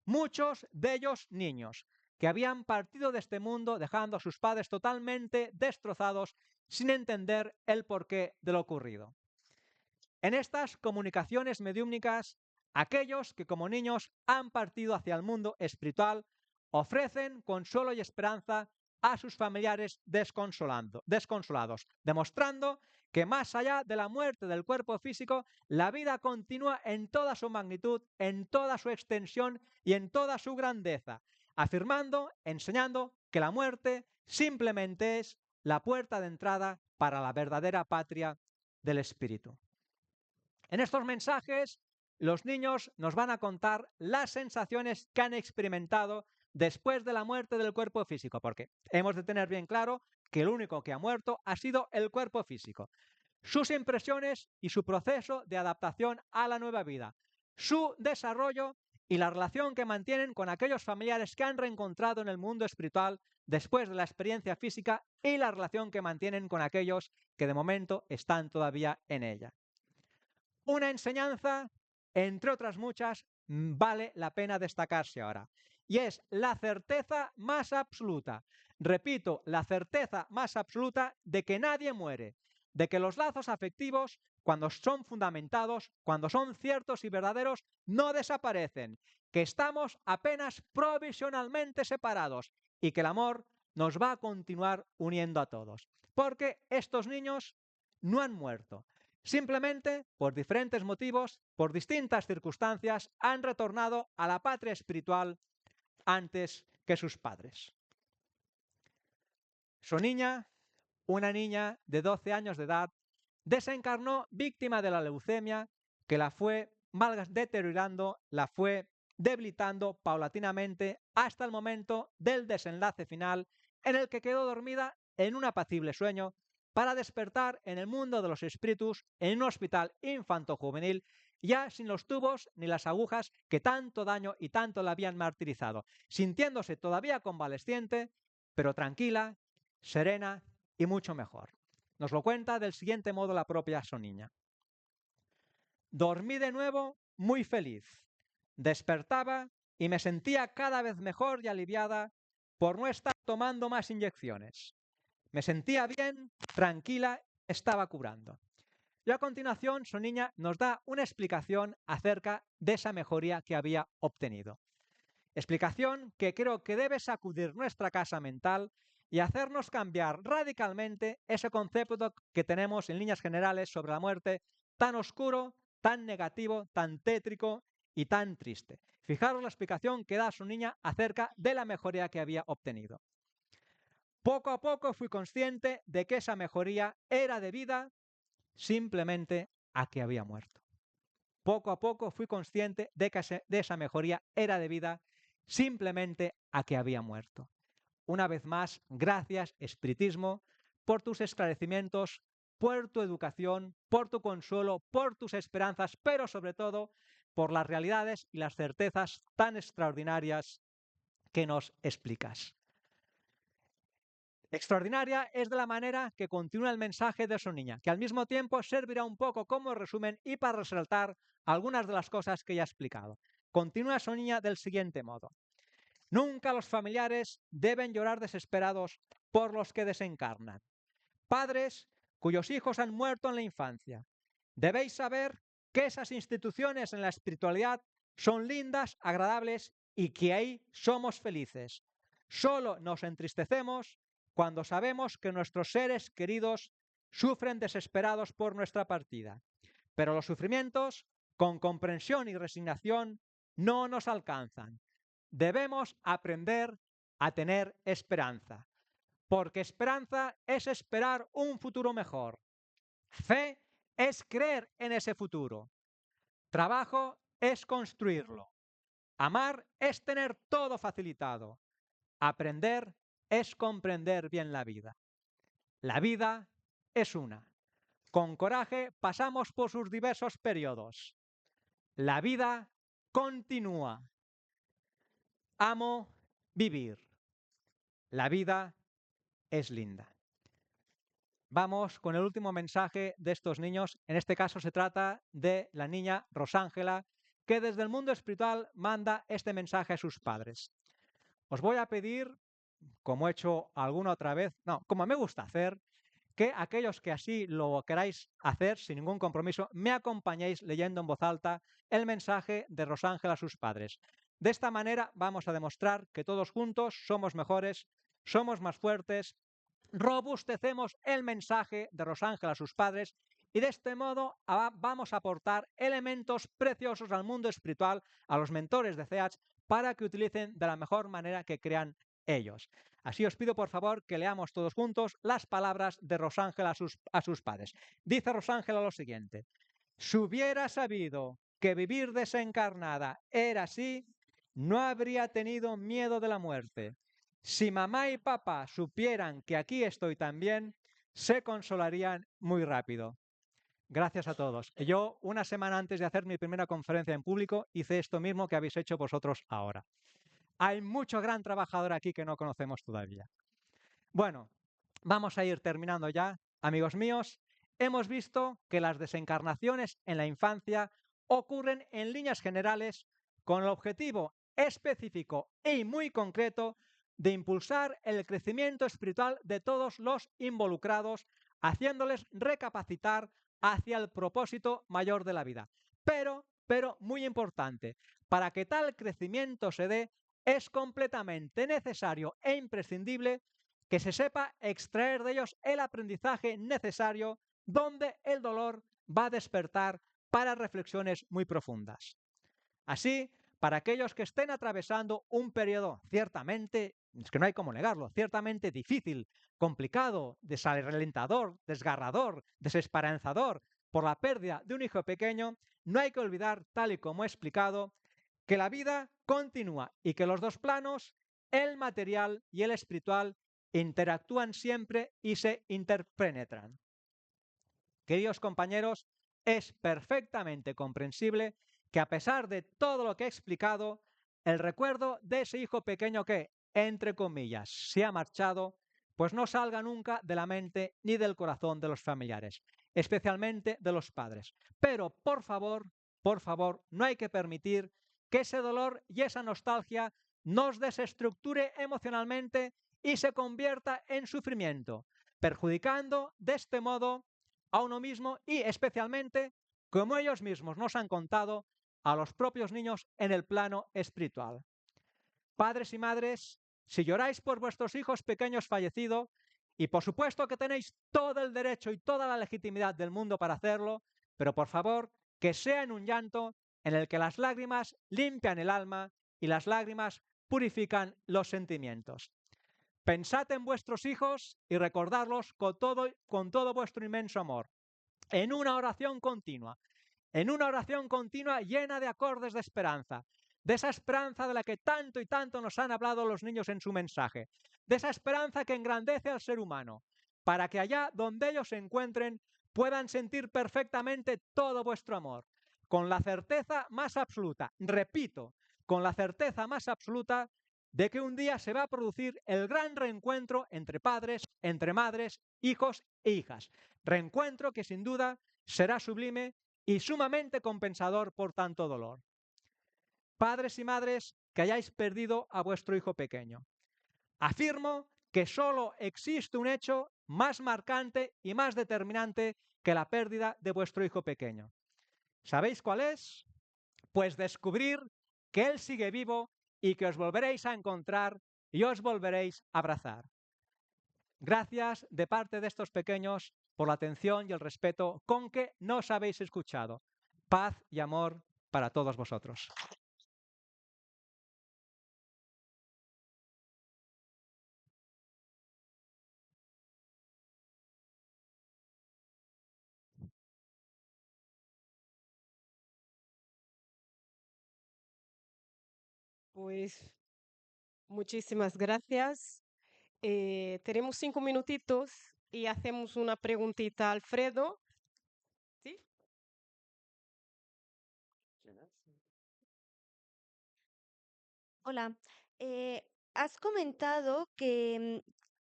muchos de ellos niños, que habían partido de este mundo dejando a sus padres totalmente destrozados sin entender el porqué de lo ocurrido. En estas comunicaciones mediúmnicas, aquellos que como niños han partido hacia el mundo espiritual ofrecen consuelo y esperanza a sus familiares desconsolados, demostrando que más allá de la muerte del cuerpo físico, la vida continúa en toda su magnitud, en toda su extensión y en toda su grandeza, afirmando, enseñando que la muerte simplemente es la puerta de entrada para la verdadera patria del espíritu. En estos mensajes, los niños nos van a contar las sensaciones que han experimentado después de la muerte del cuerpo físico, porque hemos de tener bien claro que el único que ha muerto ha sido el cuerpo físico. Sus impresiones y su proceso de adaptación a la nueva vida, su desarrollo y la relación que mantienen con aquellos familiares que han reencontrado en el mundo espiritual después de la experiencia física y la relación que mantienen con aquellos que de momento están todavía en ella. Una enseñanza, entre otras muchas, vale la pena destacarse ahora, y es la certeza más absoluta Repito, la certeza más absoluta de que nadie muere, de que los lazos afectivos, cuando son fundamentados, cuando son ciertos y verdaderos, no desaparecen, que estamos apenas provisionalmente separados y que el amor nos va a continuar uniendo a todos. Porque estos niños no han muerto. Simplemente, por diferentes motivos, por distintas circunstancias, han retornado a la patria espiritual antes que sus padres. Su niña, una niña de 12 años de edad, desencarnó víctima de la leucemia que la fue deteriorando, la fue debilitando paulatinamente hasta el momento del desenlace final en el que quedó dormida en un apacible sueño para despertar en el mundo de los espíritus en un hospital infanto-juvenil ya sin los tubos ni las agujas que tanto daño y tanto la habían martirizado, sintiéndose todavía convaleciente, pero tranquila, serena y mucho mejor. Nos lo cuenta del siguiente modo la propia Soniña. Dormí de nuevo muy feliz. Despertaba y me sentía cada vez mejor y aliviada por no estar tomando más inyecciones. Me sentía bien, tranquila, estaba curando. Y a continuación, Soniña nos da una explicación acerca de esa mejoría que había obtenido. Explicación que creo que debe sacudir nuestra casa mental y hacernos cambiar radicalmente ese concepto que tenemos en líneas generales sobre la muerte tan oscuro, tan negativo, tan tétrico y tan triste. Fijaros la explicación que da Soniña acerca de la mejoría que había obtenido. Poco a poco fui consciente de que esa mejoría era debida simplemente a que había muerto. Poco a poco fui consciente de que esa mejoría era debida simplemente a que había muerto. Una vez más, gracias, Espiritismo, por tus esclarecimientos, por tu educación, por tu consuelo, por tus esperanzas, pero sobre todo por las realidades y las certezas tan extraordinarias que nos explicas. Extraordinaria es de la manera que continúa el mensaje de Soniña, que al mismo tiempo servirá un poco como resumen y para resaltar algunas de las cosas que ya he explicado. Continúa Soniña del siguiente modo. Nunca los familiares deben llorar desesperados por los que desencarnan. Padres cuyos hijos han muerto en la infancia. Debéis saber que esas instituciones en la espiritualidad son lindas, agradables y que ahí somos felices. Solo nos entristecemos cuando sabemos que nuestros seres queridos sufren desesperados por nuestra partida. Pero los sufrimientos, con comprensión y resignación, no nos alcanzan. Debemos aprender a tener esperanza, porque esperanza es esperar un futuro mejor. Fe es creer en ese futuro. Trabajo es construirlo. Amar es tener todo facilitado. Aprender es comprender bien la vida. La vida es una. Con coraje pasamos por sus diversos periodos. La vida continúa. Amo vivir. La vida es linda. Vamos con el último mensaje de estos niños. En este caso se trata de la niña Rosángela, que desde el mundo espiritual manda este mensaje a sus padres. Os voy a pedir, como he hecho alguna otra vez, no, como me gusta hacer, que aquellos que así lo queráis hacer sin ningún compromiso, me acompañéis leyendo en voz alta el mensaje de Rosángela a sus padres. De esta manera vamos a demostrar que todos juntos somos mejores, somos más fuertes, robustecemos el mensaje de Rosángela a sus padres y de este modo vamos a aportar elementos preciosos al mundo espiritual, a los mentores de CEACH, para que utilicen de la mejor manera que crean ellos. Así os pido, por favor, que leamos todos juntos las palabras de Rosángela a sus padres. Dice Rosángela lo siguiente: si hubiera sabido que vivir desencarnada era así, no habría tenido miedo de la muerte. Si mamá y papá supieran que aquí estoy también, se consolarían muy rápido. Gracias a todos. Yo, una semana antes de hacer mi primera conferencia en público, hice esto mismo que habéis hecho vosotros ahora. Hay mucho gran trabajador aquí que no conocemos todavía. Bueno, vamos a ir terminando ya. Amigos míos, hemos visto que las desencarnaciones en la infancia ocurren en líneas generales con el objetivo específico y muy concreto de impulsar el crecimiento espiritual de todos los involucrados, haciéndoles recapacitar hacia el propósito mayor de la vida. Pero muy importante, para que tal crecimiento se dé, es completamente necesario e imprescindible que se sepa extraer de ellos el aprendizaje necesario donde el dolor va a despertar para reflexiones muy profundas. Así, para aquellos que estén atravesando un periodo ciertamente, es que no hay cómo negarlo, ciertamente difícil, complicado, desalentador, desgarrador, desesperanzador por la pérdida de un hijo pequeño, no hay que olvidar, tal y como he explicado, que la vida continúa y que los dos planos, el material y el espiritual, interactúan siempre y se interpenetran. Queridos compañeros, es perfectamente comprensible que a pesar de todo lo que he explicado, el recuerdo de ese hijo pequeño que, entre comillas, se ha marchado, pues no salga nunca de la mente ni del corazón de los familiares, especialmente de los padres. Pero, por favor, no hay que permitir que ese dolor y esa nostalgia nos desestructure emocionalmente y se convierta en sufrimiento, perjudicando de este modo a uno mismo y especialmente, como ellos mismos nos han contado, a los propios niños en el plano espiritual. Padres y madres, si lloráis por vuestros hijos pequeños fallecidos, y por supuesto que tenéis todo el derecho y toda la legitimidad del mundo para hacerlo, pero por favor, que sea en un llanto en el que las lágrimas limpian el alma y las lágrimas purifican los sentimientos. Pensad en vuestros hijos y recordadlos con todo vuestro inmenso amor, en una oración continua llena de acordes de esperanza, de esa esperanza de la que tanto y tanto nos han hablado los niños en su mensaje, de esa esperanza que engrandece al ser humano, para que allá donde ellos se encuentren puedan sentir perfectamente todo vuestro amor, con la certeza más absoluta, repito, con la certeza más absoluta de que un día se va a producir el gran reencuentro entre padres, entre madres, hijos e hijas. Reencuentro que sin duda será sublime y sumamente compensador por tanto dolor. Padres y madres que hayáis perdido a vuestro hijo pequeño, afirmo que solo existe un hecho más marcante y más determinante que la pérdida de vuestro hijo pequeño. ¿Sabéis cuál es? Pues descubrir que él sigue vivo y que os volveréis a encontrar y os volveréis a abrazar. Gracias de parte de estos pequeños por la atención y el respeto con que nos habéis escuchado. Paz y amor para todos vosotros. Pues muchísimas gracias. Tenemos 5 minutitos y hacemos una preguntita a Alfredo. ¿Sí? Hola, has comentado que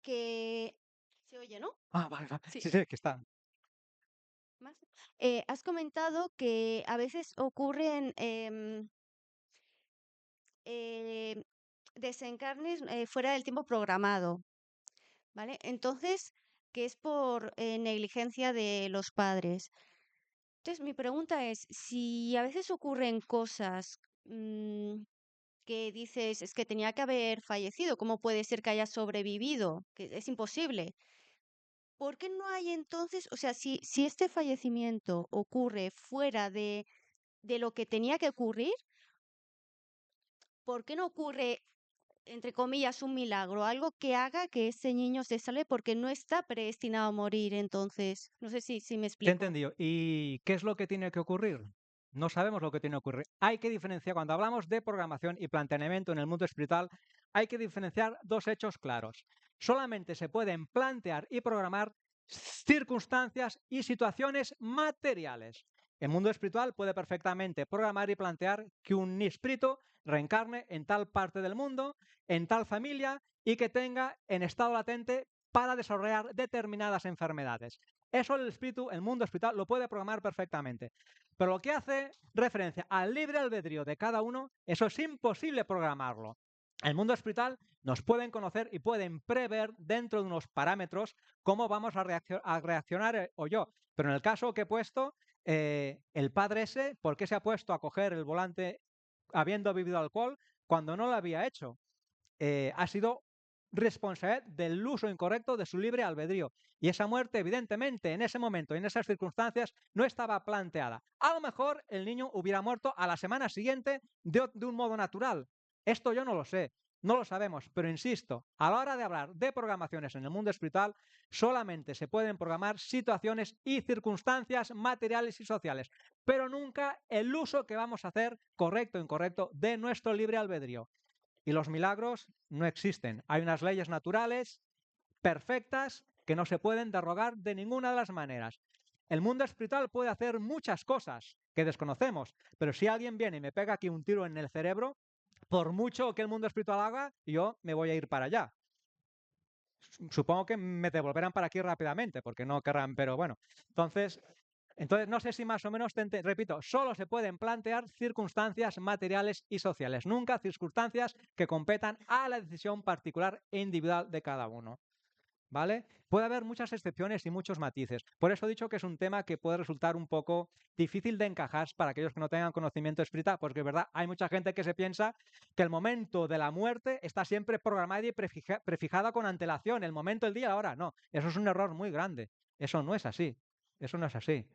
se oye, ¿no? Vale. Sí. Sí, que está. ¿Más? Has comentado que a veces ocurren eh, desencarnes fuera del tiempo programado, ¿vale? Entonces, que es por negligencia de los padres. Entonces, mi pregunta es, si a veces ocurren cosas que dices, es que tenía que haber fallecido, ¿cómo puede ser que haya sobrevivido? Que es imposible. ¿Por qué no hay entonces, o sea, si este fallecimiento ocurre fuera de lo que tenía que ocurrir, ¿por qué no ocurre, entre comillas, un milagro? Algo que haga que ese niño se salve porque no está predestinado a morir, entonces. No sé si me Te he explico. entendido. ¿Y qué es lo que tiene que ocurrir? No sabemos lo que tiene que ocurrir. Hay que diferenciar, cuando hablamos de programación y planteamiento en el mundo espiritual, hay que diferenciar dos hechos claros. Solamente se pueden plantear y programar circunstancias y situaciones materiales. El mundo espiritual puede perfectamente programar y plantear que un espíritu reencarne en tal parte del mundo, en tal familia y que tenga en estado latente para desarrollar determinadas enfermedades. Eso el espíritu, el mundo espiritual, lo puede programar perfectamente. Pero lo que hace referencia al libre albedrío de cada uno, eso es imposible programarlo. El mundo espiritual nos pueden conocer y pueden prever dentro de unos parámetros cómo vamos a reaccionar o yo. Pero en el caso que he puesto, el padre ese, ¿por qué se ha puesto a coger el volante habiendo bebido alcohol cuando no lo había hecho? Ha sido responsabilidad del uso incorrecto de su libre albedrío. Y esa muerte, evidentemente, en ese momento, en esas circunstancias, no estaba planteada. A lo mejor el niño hubiera muerto a la semana siguiente de un modo natural. Esto yo no lo sé, no lo sabemos, pero insisto, a la hora de hablar de programaciones en el mundo espiritual, solamente se pueden programar situaciones y circunstancias materiales y sociales, pero nunca el uso que vamos a hacer, correcto o incorrecto, de nuestro libre albedrío. Y los milagros no existen. Hay unas leyes naturales perfectas que no se pueden derrogar de ninguna de las maneras. El mundo espiritual puede hacer muchas cosas que desconocemos, pero si alguien viene y me pega aquí un tiro en el cerebro, por mucho que el mundo espiritual haga, yo me voy a ir para allá. Supongo que me devolverán para aquí rápidamente, porque no querrán, pero bueno. Entonces, no sé si más o menos, repito, solo se pueden plantear circunstancias materiales y sociales, nunca circunstancias que competan a la decisión particular e individual de cada uno. ¿Vale? Puede haber muchas excepciones y muchos matices. Por eso he dicho que es un tema que puede resultar un poco difícil de encajar para aquellos que no tengan conocimiento espiritual, porque es verdad, hay mucha gente que se piensa que el momento de la muerte está siempre programada y prefijada con antelación, el momento, el día, la hora. No, eso es un error muy grande. Eso no es así. Eso no es así.